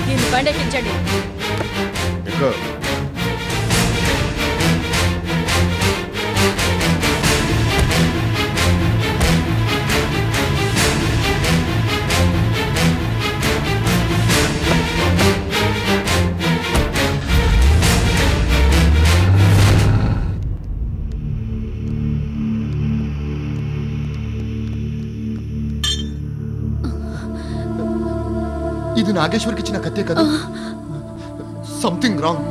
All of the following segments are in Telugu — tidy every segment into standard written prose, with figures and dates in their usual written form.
దీన్ని బండెక్కించండి. ఇది నాగేశ్వర్కి ఇచ్చిన కత్తే కదా? Something wrong.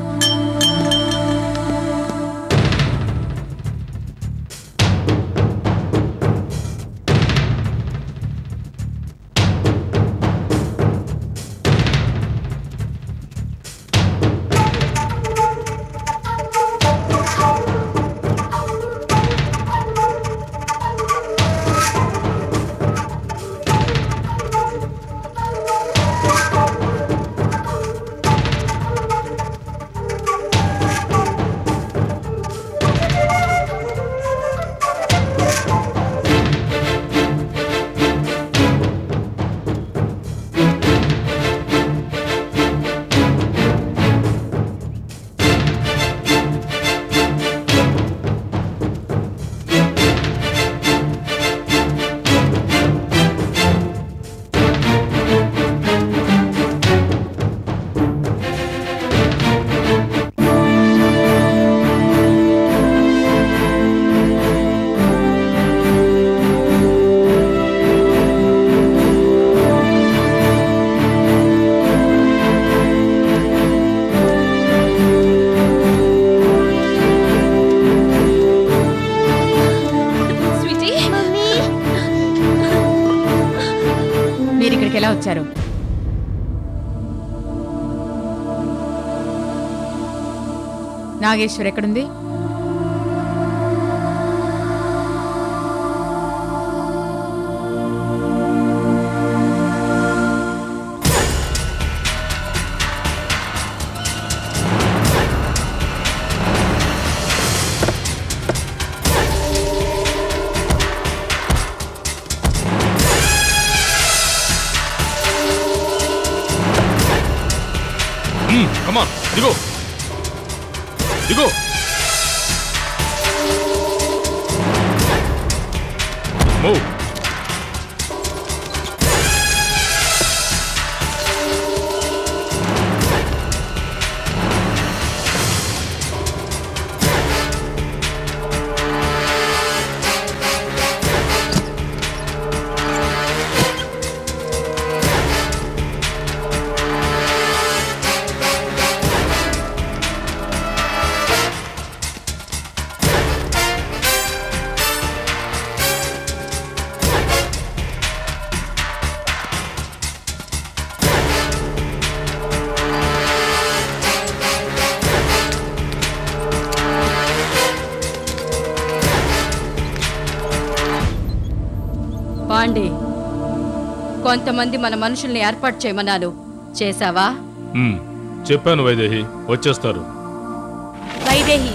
ఎలా వచ్చారు? నాగేశ్వర్ ఎక్కడుంది? Come on, digo. Digo. Move. Pandey, కొంతమంది మన మనుషుల్ని ఏర్పాటు చేయమన్నాను, చేశావా? చెప్పాను వైదేహి, వచ్చేస్తారు. వైదేహి,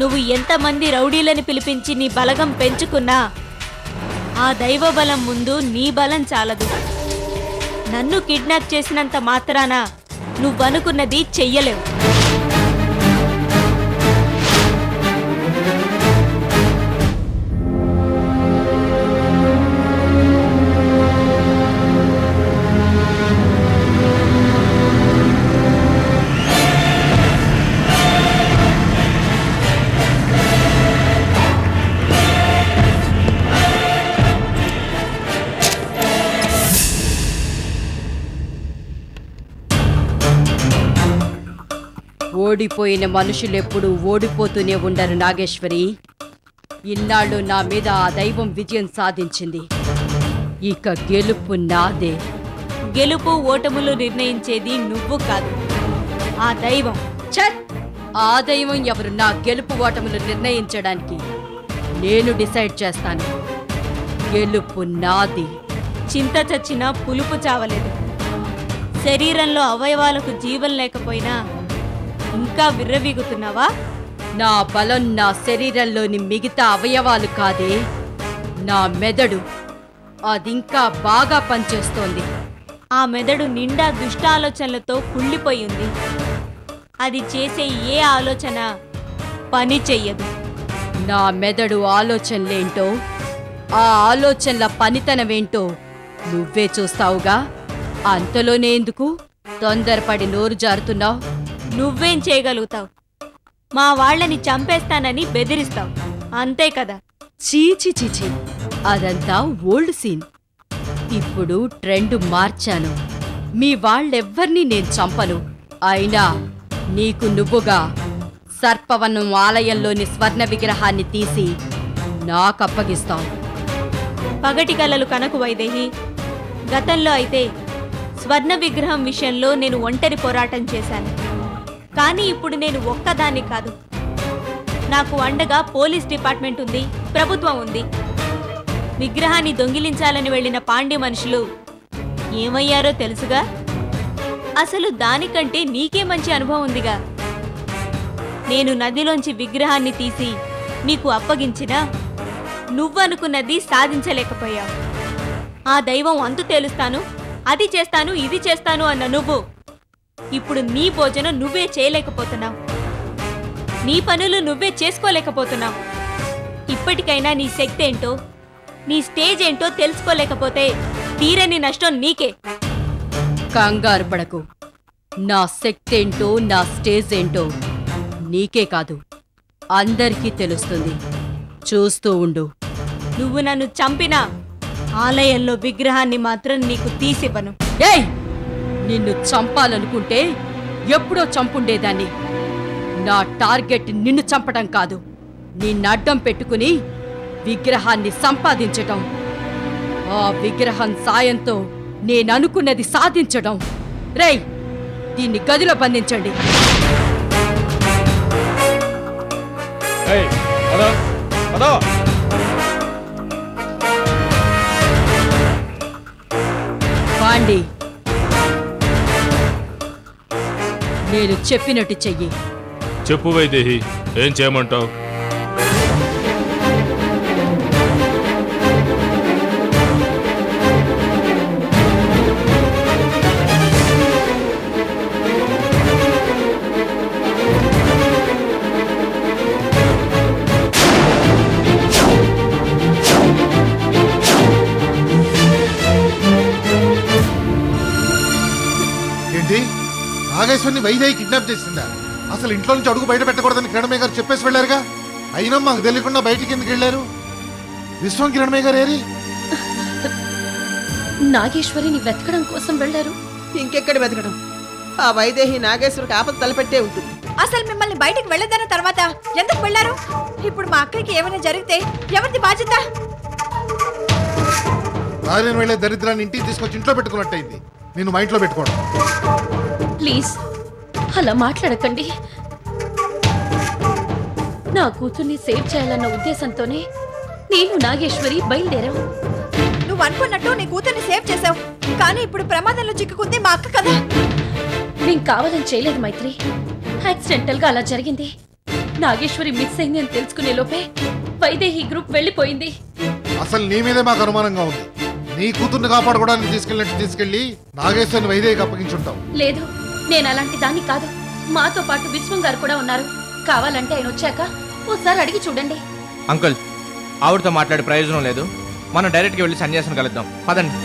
నువ్వు ఎంతమంది రౌడీలను పిలిపించి నీ బలగం పెంచుకున్నా ఆ దైవ బలం ముందు నీ బలం చాలదు. నన్ను కిడ్నాప్ చేసినంత మాత్రాన నువ్వనుకున్నది చెయ్యలేవు. ఓడిపోయిన మనుషులెప్పుడు ఓడిపోతూనే ఉండరు నాగేశ్వరి. ఇన్నాళ్ళు నా మీద ఆ దైవం విజయం సాధించింది. ఇక గెలుపు నాదే. గెలుపు ఓటములు నిర్ణయించేది నువ్వు కాదు, ఆ దైవం. ఛత్! ఆ దైవం ఎవరు నా గెలుపు ఓటములు నిర్ణయించడానికి? నేను డిసైడ్ చేస్తాను. గెలుపు నాది. చింత చచ్చినా పులుపు చావలేదు. శరీరంలో అవయవాలకు జీవం లేకపోయినా ఇంకా విర్రవీగుతున్నావా? నా బలం నా శరీరంలోని మిగతా అవయవాలు కాదే, నా మెదడు. అదింకా బాగా పనిచేస్తోంది. ఆ మెదడు నిండా దుష్ట ఆలోచనలతో కుళ్ళిపోయి ఉంది. అది చేసే ఏ ఆలోచన పని చెయ్యదు. నా మెదడు ఆలోచనలేంటో, ఆ ఆలోచనల పనితనమేంటో నువ్వే చూస్తావుగా. అంతలోనే ఎందుకు తొందరపడి నోరు జారుతున్నావు? నువ్వేం చేయగలుగుతావు? మా వాళ్ళని చంపేస్తానని బెదిరిస్తావు, అంతే కదా? చీచి చీచి, అదంతా ఓల్డ్ సీన్. ఇప్పుడు ట్రెండ్ మార్చాను. మీ వాళ్ళెవ్వర్నీ నేను చంపను. అయినా నీకు నువ్వుగా సర్పవనం ఆలయంలోని స్వర్ణ విగ్రహాన్ని తీసి నాకప్పగిస్తావు. పగటి కలలు కనకు వైదేహి. గతంలో అయితే స్వర్ణ విగ్రహం విషయంలో నేను ఒంటరి పోరాటం చేశాను. కానీ ఇప్పుడు నేను ఒక్కదాన్ని కాదు. నాకు అండగా పోలీస్ డిపార్ట్మెంట్ ఉంది, ప్రభుత్వం ఉంది. విగ్రహాన్ని దొంగిలించాలని వెళ్లిన పాండ్య మనుషులు ఏమయ్యారో తెలుసుగా. అసలు దానికంటే నీకే మంచి అనుభవం ఉందిగా. నేను నదిలోంచి విగ్రహాన్ని తీసి నీకు అప్పగించినా నువ్వనుకున్నది సాధించలేకపోయావు. ఆ దైవం అంతు తేలుస్తాను, అది చేస్తాను, ఇది చేస్తాను అన్న నువ్వు ఇప్పుడు నీ భోజనం నువ్వే చేయలేకపోతున్నావు. నీ పనులు నువ్వే చేసుకోలేకపోతున్నావు. ఇప్పటికైనా నీ శక్తి ఏంటో, నీ స్టేజ్ ఏంటో తెలుసుకోలేకపోతే తీరని నష్టం నీకే. కంగారు పడకు. నా శక్తి ఏంటో, నా స్టేజ్ ఏంటో నీకే కాదు, అందరికీ తెలుస్తుంది. చూస్తూ ఉండు. నువ్వు నన్ను చంపినా ఆలయంలో విగ్రహాన్ని మాత్రం నీకు తీసివ్వను. ఏయ్, నిన్ను చంపాలనుకుంటే ఎప్పుడో చంపుండేదాన్ని. నా టార్గెట్ నిన్ను చంపటం కాదు, నిన్నడ్డం పెట్టుకుని విగ్రహాన్ని సంపాదించటం. ఆ విగ్రహం సాయంతో నేననుకున్నది సాధించడం. రేయ్, దీన్ని గదిలో బంధించండి. ఏయ్, పద, పద. పాండి, నేను చెప్పినట్టు చెయ్యి. చెప్పు వైదేహి, ఏం చేయమంటావు? ఏంటి, నాగేశ్వరిని వైదేహి కిడ్నాప్ చేసిందా? అసలు ఇంట్లో నుంచి అడుగు బయట పెట్టకూడదని కిరణమయ్య గారు చెప్పేసి వెళ్ళారుగా. అయినా మాకు తెలియకుండా బయటికి ఎందుకు వెళ్ళారు? విశ్వం కిరణమయ్య గారు ఏరి? నాగేశ్వరిని వెతకడం కోసం వెళ్లారు. ఇంకెక్కడ వెతకడం? ఆ వైదేహి నాగేశ్వరికి ఆపద తలపెట్టే ఉంటుంది. అసలు మిమ్మల్ని బయటికి వెళ్ళొద్దన్న తర్వాత ఎందుకు వెళ్ళారు? ఇప్పుడు మా అక్కకి ఏమైనా జరిగితే ఎవరిది బాధ్యత? దారిని వెళ్ళే దరిద్రాన్ని ఇంటికి తీసుకొచ్చి ఇంట్లో పెట్టుకున్నట్టయింది. నేను మా ఇంట్లో పెట్టుకోవడం. ప్లీజ్ అలా మాట్లాడకండి. నా కూతుర్ని సేవ్ చేయాలన్న ఉద్దేశంతోనే నేను నాగేశ్వరి బయలుదేరాం. నువ్వు అనుకున్నట్టు నీ కూతుర్ని సేవ్ చేసావు, కానీ ఇప్పుడు ప్రమాదంలో చిక్కుకుంది మా అక్క కదా. నేను కావాలని చేయలేదు మైత్రి, యాక్సిడెంటల్ గా అలా జరిగింది. నాగేశ్వరి మిస్ అయింది అని తెలుసుకునే లోపే వైదేహి గ్రూప్ వెళ్ళిపోయింది. అసలు నీ మీదే మాకు అనుమానంగా ఉంది. నీ కూతుర్ని కాపాడుకోవడానికి తీసుకెళ్ళినట్టు తీసుకెళ్లి నాగేశ్వరిని వైదేహికి అప్పగించుంటావు. లేదు, నేను అలాంటి దాన్ని కాదు. మాతో పాటు విశ్వం గారు కూడా ఉన్నారు. కావాలంటే ఆయన వచ్చాక ఓసారి అడిగి చూడండి. అంకుల్, ఆవిడతో మాట్లాడే ప్రయోజనం లేదు. మనం డైరెక్ట్గా వెళ్ళి సన్యాసిని కలుద్దాం. పదండి.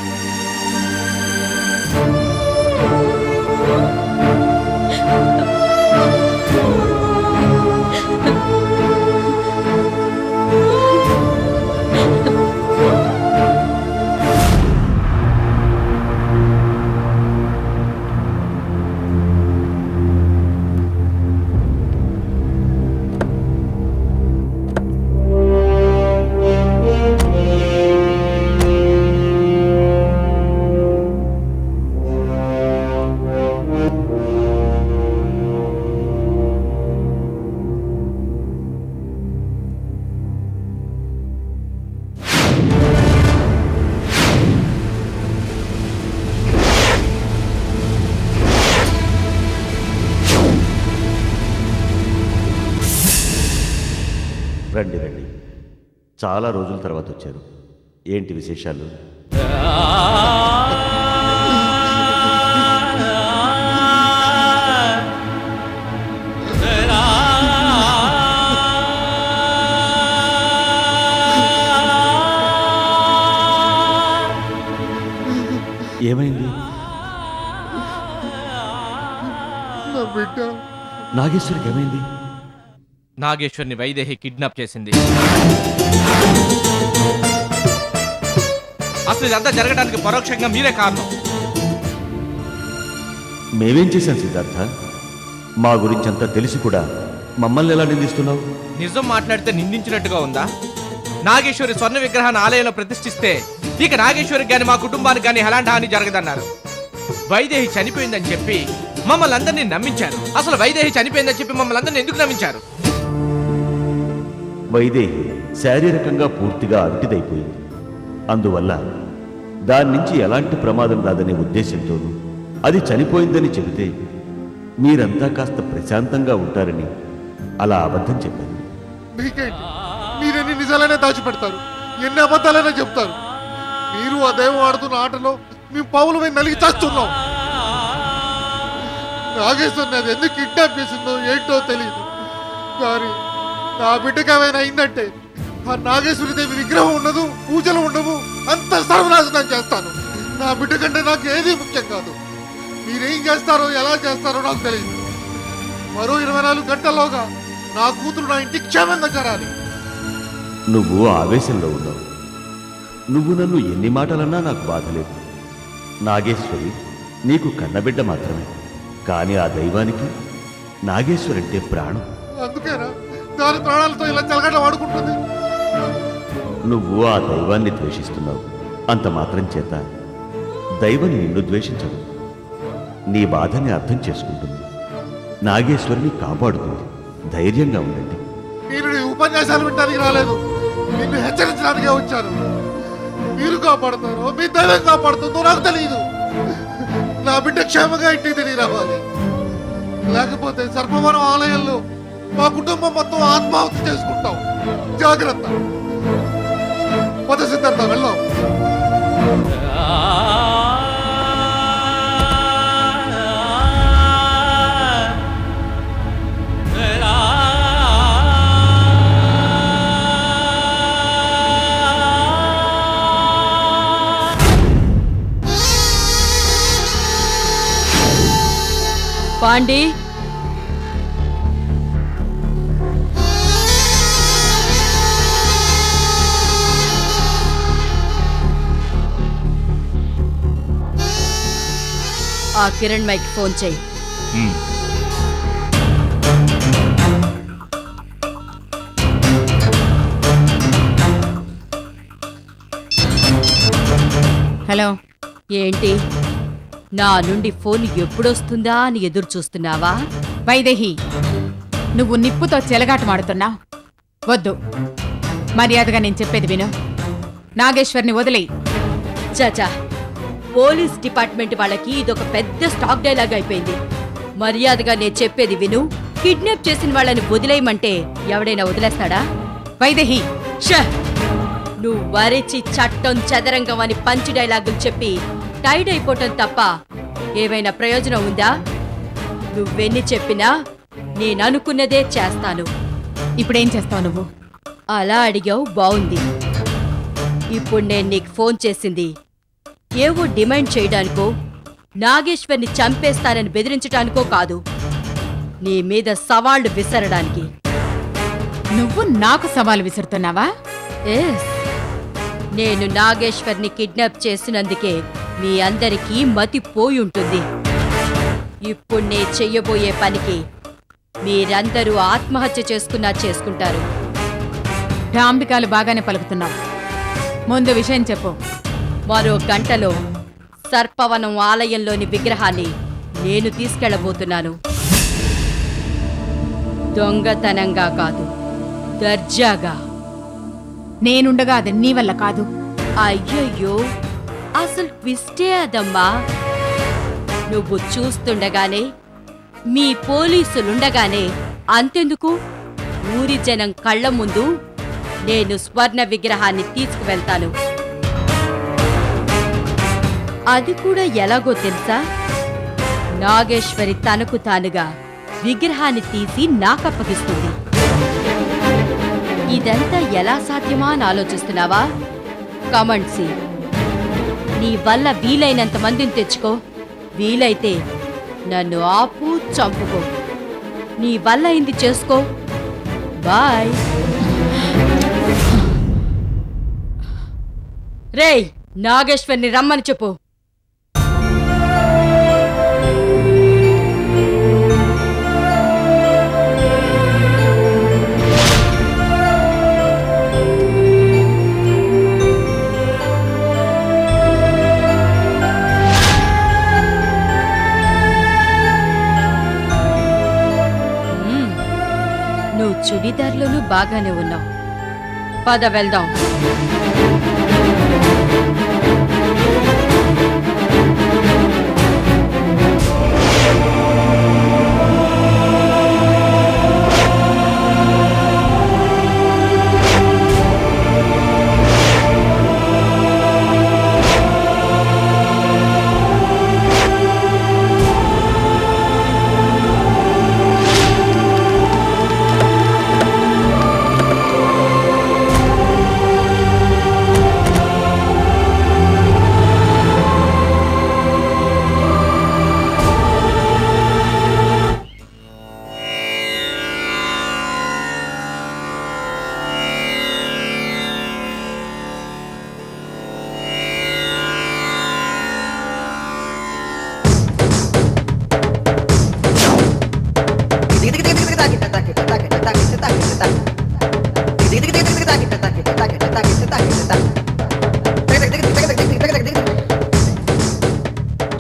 రండి రండి, చాలా రోజుల తర్వాత వచ్చారు. ఏంటి విశేషాలు? ఏమైంది? నా బిడ్డ నాగేశ్వరికి ఏమైంది? నాగేశ్వర్ని వైదేహి కిడ్నాప్ చేసింది. అసలు ఇదంతా జరగడానికి పరోక్షంగా మీరే కారణం. మేమేం చేశాం సిద్ధార్థ? మా గురించి అంతా తెలిసి కూడా మమ్మల్ని ఎలా నిందిస్తున్నావు? నిజం మాట్లాడితే నిందించినట్టుగా ఉందా? నాగేశ్వరి స్వర్ణ విగ్రహాన్ని ఆలయంలో ప్రతిష్ఠిస్తే ఇక నాగేశ్వరికి గాని మా కుటుంబానికి గాని ఎలాంటి హాని జరగదన్నారు. వైదేహి చనిపోయిందని చెప్పి మమ్మల్ని అందరినీ నమ్మించారు. అసలు వైదేహి చనిపోయిందని చెప్పి మమ్మల్ని అందరినీ ఎందుకు నమ్మించారు? వైదేహి శారీరకంగా పూర్తిగా అవిటిదైపోయింది. అందువల్ల దాని నుంచి ఎలాంటి ప్రమాదం రాదనే ఉద్దేశంతోనూ అది చనిపోయిందని చెబితే మీరంతా కాస్త ప్రశాంతంగా ఉంటారని అలా అబద్ధం చెప్పాను. మీకేంటి? మీరెన్ని నిజాలనే దాచిపెడతారు, ఎన్ని అబద్ధాలైనా చెప్తారు. మీరు ఆ దైవం ఆడుతున్న ఆటలో మేము పావులు పోయి నలిగి చేస్తున్నాం. నాగేశ్వరిని అది ఎందుకు కిడ్నాప్ చేసిందో ఏంటో తెలియదు, కానీ నా బిడ్డకి ఏమైనా అయిందంటే ఆ నాగేశ్వరి దేవి విగ్రహం ఉండదు, పూజలు ఉండవు, అంత సర్వనాశనం చేస్తాను. నా బిడ్డ కంటే నాకు ఏది ముఖ్యం కాదు. మీరేం చేస్తారో ఎలా చేస్తారో నాకు తెలియదు. మరో 24 గంటల్లోగా నా కూతురు నా ఇంటికి క్షేమంగా చేరాలి. నువ్వు ఆవేశంలో ఉన్నావు. నువ్వు నన్ను ఎన్ని మాటలన్నా నాకు బాధ లేదు. నాగేశ్వరి నీకు కన్నబిడ్డ మాత్రమే, కానీ ఆ దైవానికి నాగేశ్వరి అంటే ప్రాణం. అందుకేనా దాని ప్రాణాలతో ఇలా చెలగట వాడుకుంటుంది? నువ్వు ఆ దైవాన్ని ద్వేషిస్తున్నావు. అంత మాత్రం చేత దైవం నిన్ను ద్వేషించదు. నీ బాధని అర్థం చేసుకుంటుంది, నాగేశ్వరిని కాపాడుతుంది. ధైర్యంగా ఉండండి. మీరు నీ ఉపన్యాసాలు వినడానికి రాలేదు, నిన్ను హెచ్చరించడానికే వచ్చాను. మీరు కాపాడుతారో మీ దైవం కాపాడుతుందో నాకు తెలియదు. నా బిడ్డ క్షేమంగా ఇంటికి తిరిగి రావాలి, లేకపోతే సర్పవరం ఆలయంలో మా కుటుంబం మొత్తం ఆత్మాహుతి చేసుకుంటాం. జాగ్రత్త. పద సిద్ధార్థ, వెళ్దాం. పాండి, ఆ కిరణ్ మైకి ఫోన్ చేయి. హలో, ఏంటి, నా నుండి ఫోన్ ఎప్పుడొస్తుందా అని ఎదురు చూస్తున్నావా? వైదేహి, నువ్వు నిప్పుతో చెలగాటమాడుతున్నావు. వద్దు, మర్యాదగా నేను చెప్పేది విను. నాగేశ్వర్ని వదిలేయి. చాచా, పోలీస్ డిపార్ట్మెంట్ వాళ్ళకి ఇదొక పెద్ద స్టాక్ డైలాగ్ అయిపోయింది. మర్యాదగా నేను చెప్పేది విను. కిడ్నాప్ చేసిన వాళ్ళని వదిలేయమంటే ఎవడైనా వదిలేస్తాడా? వైదేహి, నువ్వు వరిచి చట్టం చదరంగం అని పంచి డైలాగులు చెప్పి టైడ్ అయిపోవటం తప్ప ఏమైనా ప్రయోజనం ఉందా? నువ్వెన్ని చెప్పినా నేననుకున్నదే చేస్తాను. ఇప్పుడేం చేస్తావు నువ్వు? అలా అడిగావు, బావుంది. ఇప్పుడు నేను నీకు ఫోన్ చేసింది ఏవో డిమాండ్ చేయడానికో, నాగేశ్వర్ని చంపేస్తానని బెదిరించడానికో కాదు, నీ మీద సవాళ్లు విసరడానికి. నువ్వు నాకు సవాలు విసురుతున్నావా? ఎస్, నేను నాగేశ్వర్ని కిడ్నాప్ చేసినందుకే మీ అందరికీ మతి పోయి ఉంటుంది. ఇప్పుడు నే చెయ్యబోయే పనికి మీరందరూ ఆత్మహత్య చేసుకున్నా చేసుకుంటారు. డాంబికాలు బాగానే పలుకుతున్నావు. ముందు విషయం చెప్పు. మరో గంటలో సర్పవనం ఆలయంలోని విగ్రహాన్ని నేను తీసుకెళ్లబోతున్నాను. దొంగతనంగా కాదు, దర్జాగా. నేనుండగా అది నీ వల్ల కాదు. అయ్యయ్యో, అసలు ట్విస్టే అదమ్మా. నువ్వు చూస్తుండగానే, మీ పోలీసులుండగానే, అంతెందుకు ఊరి జనం కళ్ళ ముందు నేను స్వర్ణ విగ్రహాన్ని తీసుకువెళ్తాను. అది కూడా ఎలాగో తెలుసా? నాగేశ్వరి తనకు తానుగా విగ్రహాన్ని తీసి నాకప్పగిస్తుంది. ఇదంతా ఎలా సాధ్యమా అని ఆలోచిస్తున్నావా? కమెంట్సి, నీ వల్ల వీలైనంత మందిని తెచ్చుకో. వీలైతే నన్ను ఆపు, చంపుకో. నీ వల్ల అయింది చేసుకో. బాయ్. రేయ్, నాగేశ్వర్ని రమ్మని చెప్పు. నువ్వు చుడిదార్లోనూ బాగానే ఉన్నావు. పద వెళ్దాం.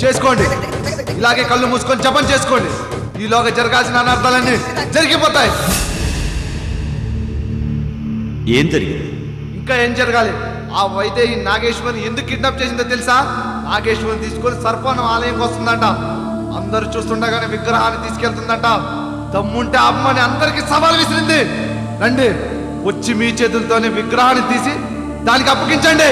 చేసుకోండి. ఇలాగే కళ్ళు మూసుకొని జపం చేసుకోండి. ఈలోగా జరగాల్సిన అనర్థాలన్నీ జరిగిపోతాయి. ఏం జరిగింది? ఇంకా ఏం జరగాలి? ఆ వైదేహి నాగేశ్వరిని ఎందుకు కిడ్నాప్ చేసిందో తెలుసా? నాగేశ్వరిని తీసుకొని సర్పవనం ఆలయంకి వస్తుందంట. అందరూ చూస్తుండగానే విగ్రహాన్ని తీసుకెళ్తుందంట. దమ్ముంటే అమ్మని అందరికి సవాల్ విసిరింది. రండి, వచ్చి మీ చేతులతోనే విగ్రహాన్ని తీసి దానికి అప్పగించండి.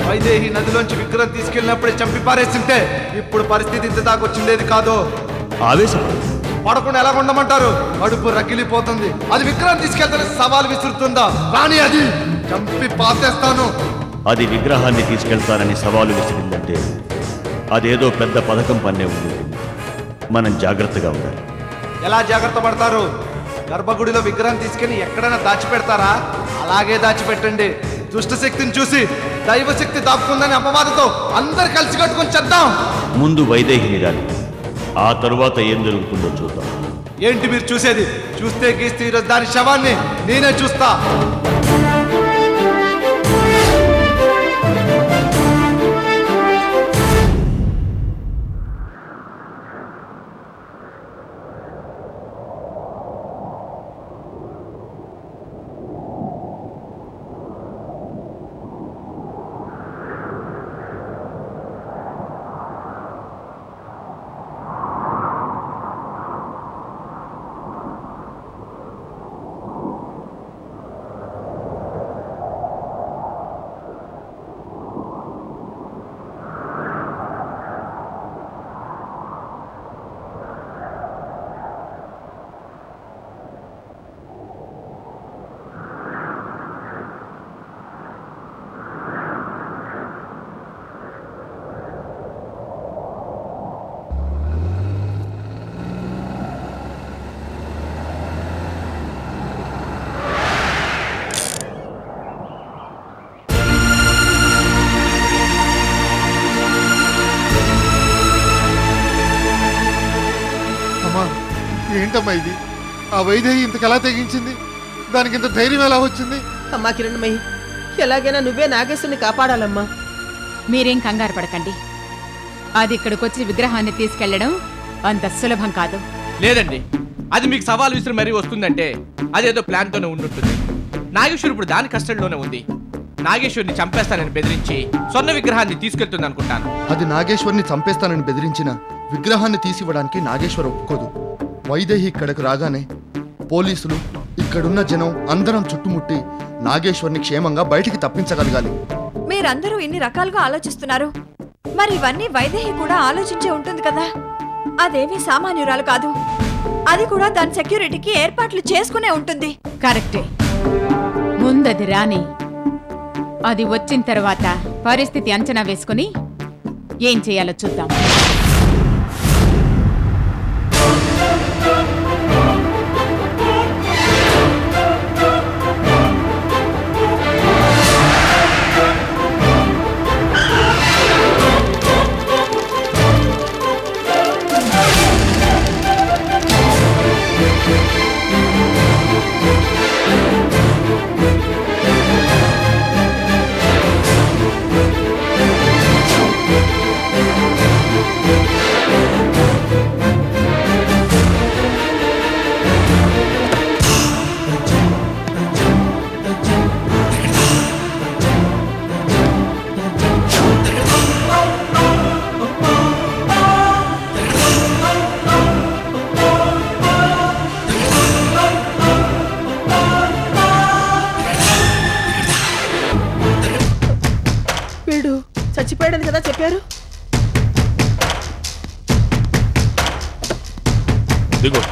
వైదేహి నదిలోంచి విగ్రహం తీసుకెళ్ళినప్పుడే చంపి పారేస్తుంటే ఇప్పుడు పరిస్థితి ఇంత దాకా వచ్చిండేది కాదు. ఆవేశం పడకుండా ఎలా ఉండమంటారు? కడుపు రగిలిపోతుంది. అది విగ్రహం తీసుకెళ్తానే సవాల్ విసురుతుందా? రాని అది చంపి పాతేస్తాను. అది విగ్రహాన్ని తీసుకెళ్తానని సవాలు విసిరిందంటే అదేదో పెద్ద పథకం పన్నే ఉంది. మనం జాగ్రత్తగా ఉండాలి. ఎలా జాగ్రత్త పడతారు? గర్భగుడిలో విగ్రహం తీసుకెళ్లి ఎక్కడైనా దాచిపెడతారా? అలాగే దాచిపెట్టండి. దుష్టశక్తిని చూసి దైవశక్తి దాపుకుందని అపవాదతో అందరు కలిసి కట్టుకొని చేద్దాం. ముందు వైదేహిని గాని, ఆ తరువాత ఏం జరుగుతుందో చూద్దాం. ఏంటి మీరు చూసేది? చూస్తే గీస్తే ఈరోజు దాని శవాన్ని నేనే చూస్తా. ఏంటమ్మా ఇది? ఆ వైదేహి ఇంతకెలా తెగించింది? దానికి ఇంత ధైర్యం ఎలా వచ్చింది? అమ్మా కిరణ్మయి, ఎలాగైనా నువ్వే నాగేశ్వరిని కాపాడాలమ్మా. మీరేం కంగారు పడకండి. అది ఇక్కడికొచ్చి విగ్రహాన్ని తీసుకెళ్లడం అంత సులభం కాదు. లేదండి, అది మీకు సవాల్ విసిరి మరీ వస్తుందంటే అదేదో ప్లాన్తోనే ఉండుంటుంది. నాగేశ్వరి ఇప్పుడు దాని కస్టడీలోనే ఉంది. నాగేశ్వరిని చంపేస్తానని బెదిరించి స్వర్ణ విగ్రహాన్ని తీసుకెళ్తుంది అనుకుంటాను. అది నాగేశ్వరిని చంపేస్తానని బెదిరించిన విగ్రహాన్ని తీసివ్వడానికి నాగేశ్వర్ ఒప్పుకోదు. వైదేహి ఇక్కడకు రాగానే పోలీసులు ఇక్కడున్న జనం అందరం చుట్టుముట్టి నాగేశ్వర్ని క్షేమంగా బయటికి తప్పించగలగాలి. మీరందరూ ఇన్ని రకాలుగా ఆలోచిస్తున్నారు, మరి ఇవన్నీ వైదేహి కూడా ఆలోచించే ఉంటుంది కదా. అదేమీ సామాన్యురాలు కాదు, అది కూడా దాని సెక్యూరిటీకి ఏర్పాట్లు చేసుకునే ఉంటుంది. కరెక్టే. ముందది రాని, అది వచ్చిన తర్వాత పరిస్థితి అంచనా వేసుకుని ఏం చేయాలో చూద్దాం. వీడు చచ్చిపోయాడని కదా చెప్పారు. దిగు.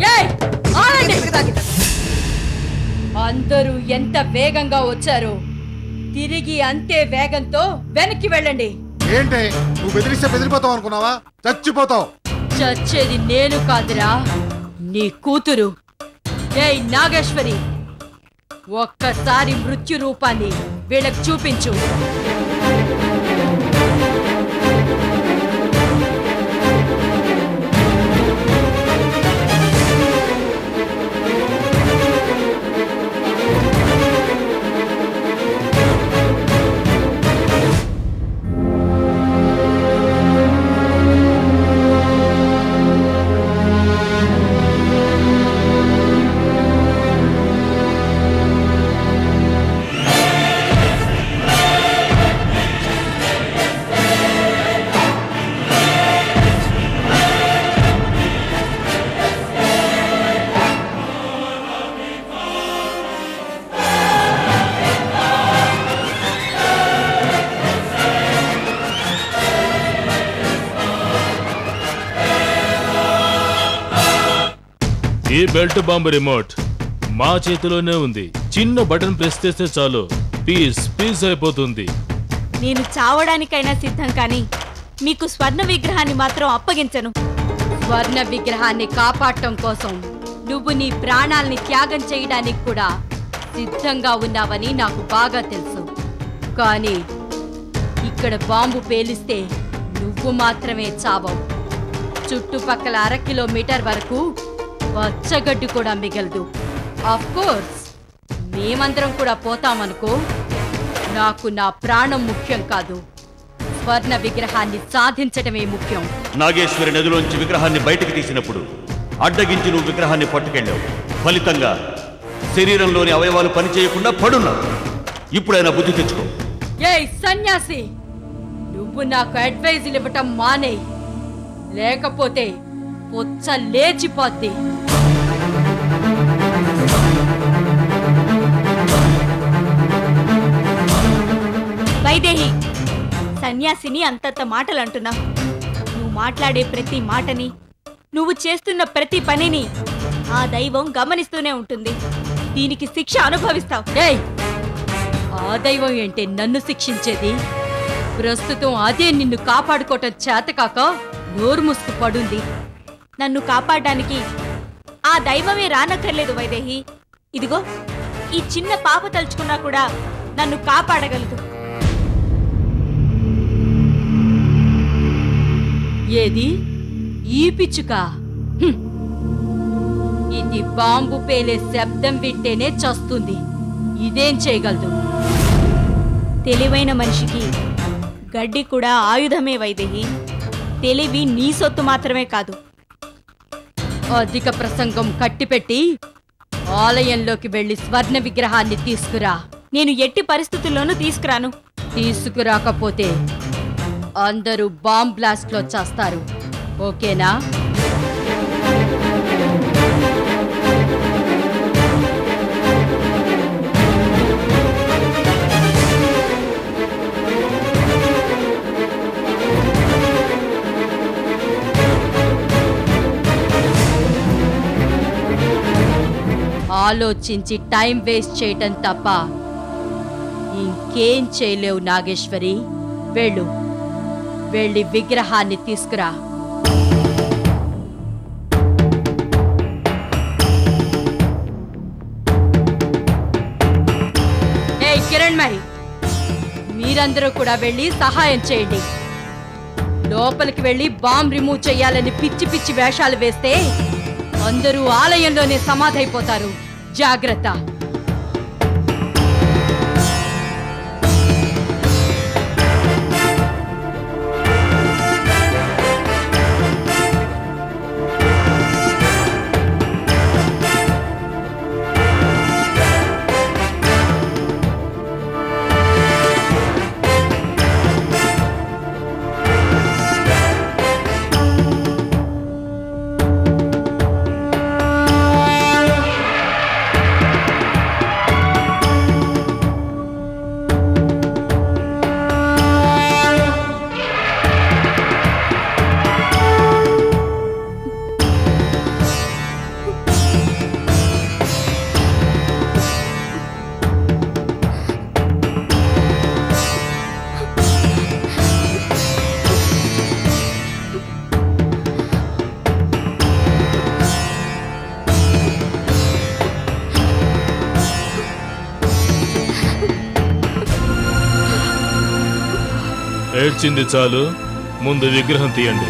ఏయ్, ఆగండి! అందరూ ఎంత వేగంగా వచ్చారో తిరిగి అంతే వేగంతో వెనక్కి వెళ్ళండి. ఏంటే నువ్వు బెదిరిస్తే బెదిరిపోతావు అనుకున్నావా? చచ్చిపోతావు. చచ్చేది నేను కాదురా, నీ కూతురు. ఏయ్ నాగేశ్వరి, ఒక్కసారి మృత్యు రూపాన్ని వీళ్ళకి చూపించు. ఈ బెల్ట్ బాంబు రిమోట్ మా చేతిలోనే ఉంది. చిన్న బటన్ ప్రెస్ చేస్తే చాలు, పీస్ పీస్ అయిపోతుంది. నేను చావడానికైనా సిద్ధం, కానీ మీకు స్వర్ణ విగ్రహాన్ని మాత్రం అప్పగించను. స్వర్ణ విగ్రహాన్ని కాపాడటం కోసం నువ్వు నీ ప్రాణాల్ని త్యాగం చేయడానికి కూడా సిద్ధంగా ఉన్నావని నాకు బాగా తెలుసు. కానీ ఇక్కడ బాంబు పేలిస్తే నువ్వు మాత్రమే చావవు. చుట్టుపక్కల 1/2 కిలోమీటర్ వరకు పచ్చగడ్డి కూడా మిగలదు. కోర్స్ మేమందరం కూడా పోతామనుకో, నాకు నా ప్రాణం ముఖ్యం కాదు, స్వర్ణ విగ్రహాన్ని సాధించటమే ముఖ్యం. నాగేశ్వరి నదిలోంచి విగ్రహాన్ని బయటకు తీసినప్పుడు అడ్డగించి నువ్వు విగ్రహాన్ని పట్టుకెళ్ళావు. ఫలితంగా శరీరంలోని అవయవాలు పనిచేయకుండా పడున్నావు. ఇప్పుడైనా బుద్ధి తెచ్చుకో. ఏయ్ సన్యాసి, నువ్వు నాకు అడ్వైజులు ఇవ్వటం మానేయ్, లేకపోతే పొచ్చ లేచిపోద్ది. వైదేహి, సన్యాసిని అంతంత మాటలు అంటున్నావు. నువ్వు మాట్లాడే ప్రతి మాటని, నువ్వు చేస్తున్న ప్రతి పనిని ఆ దైవం గమనిస్తూనే ఉంటుంది. దీనికి శిక్ష అనుభవిస్తావు. ఏయ్, ఆ దైవం ఏంటి నన్ను శిక్షించేది? ప్రస్తుతం అదే నిన్ను కాపాడుకోవటం చేతకాక నోరు మూసుకు పడుంది. నన్ను కాపాడడానికి ఆ దైవమే రానక్కర్లేదు వైదేహి. ఇదిగో ఈ చిన్న పాప తలుచుకున్నా కూడా నన్ను కాపాడగలదు. ఏది ఈ పిచ్చుక? హ్మ్. ఇది బాంబు పేలే శబ్దం వింటేనే చస్తుంది. ఇదేం చేయగలదు? తెలివైన మనిషికి గడ్డి కూడా ఆయుధమే వైదేహి. తెలివి నీ సొత్తు మాత్రమే కాదు. అధిక ప్రసంగం కట్టిపెట్టి ఆలయంలోకి వెళ్లి స్వర్ణ విగ్రహాన్ని తీసుకురా. నేను ఎట్టి పరిస్థితుల్లోనూ తీసుకురాను. తీసుకురాకపోతే అందరూ బాంబ్ బ్లాస్ట్ లో చేస్తారు. ఓకేనా? ఆలోచించి టైం వేస్ట్ చేయటం తప్ప ఇంకేం చేయలేవు నాగేశ్వరి. వెళ్ళు, వెళ్ళి విగ్రహాన్ని తీసుకురా. ఏయ్ కిరణ్మయి, మీరందరూ కూడా వెళ్ళి సహాయం చేయండి. లోపలికి వెళ్ళి బాంబ్ రిమూవ్ చేయాలని పిచ్చి పిచ్చి వేషాలు వేస్తే అందరూ ఆలయంలోనే సమాధైపోతారు. జాగ్రత్త. ఏడ్చింది చాలు, ముందు విగ్రహం తీయండి.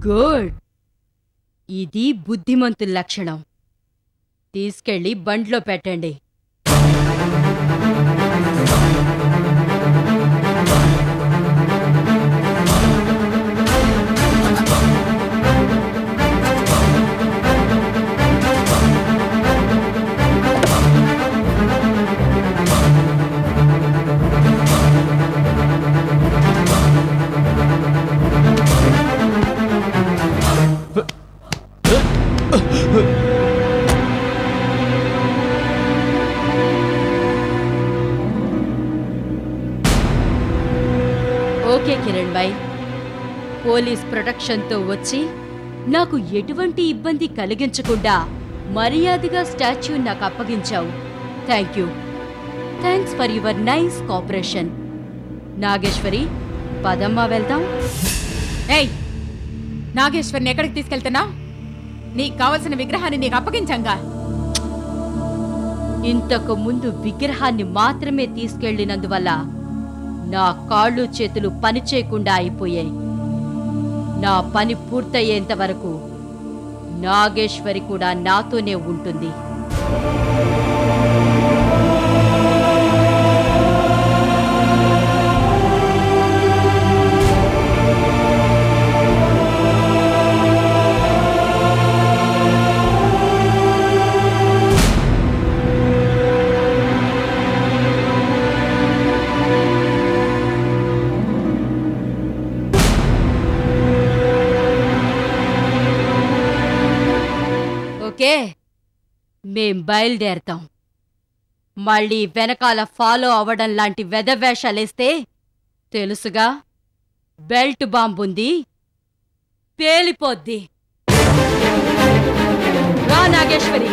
గుడ్. ఇది బుద్ధిమంతుల లక్షణం. తీసుకెళ్ళి బండ్లో పెట్టండి. ఓకే కిరణ్ భాయ్, పోలీస్ ప్రొటెక్షన్తో వచ్చి నాకు ఎటువంటి ఇబ్బంది కలిగించకుండా మర్యాదగా స్టాచ్యూ నాకు అప్పగించావు. Thank you. Thanks for your nice cooperation. Nageshwari, పదమ్మా వెళ్దాం. ఏయ్, నాగేశ్వరిని ఎక్కడికి తీసుకెళ్తున్నావు? నీకు కావలసిన విగ్రహాన్ని నీకు అప్పగించంగా. ఇంతకు ముందు విగ్రహాన్ని మాత్రమే తీసుకెళ్లినందువల్ల నా కాళ్ళు చేతులు పని చేయకుండా అయిపోయాయి. నా పని పూర్తయ్యేంత వరకు నాగేశ్వరి కూడా నాతోనే ఉంటుంది. ఓకే, మేం బయలుదేరతాం. మళ్ళీ వెనకాల ఫాలో అవ్వడం లాంటి వెధవేషాలేస్తే తెలుసుగా, బెల్ట్ బాంబుంది, పేలిపోద్ది. రా నాగేశ్వరి.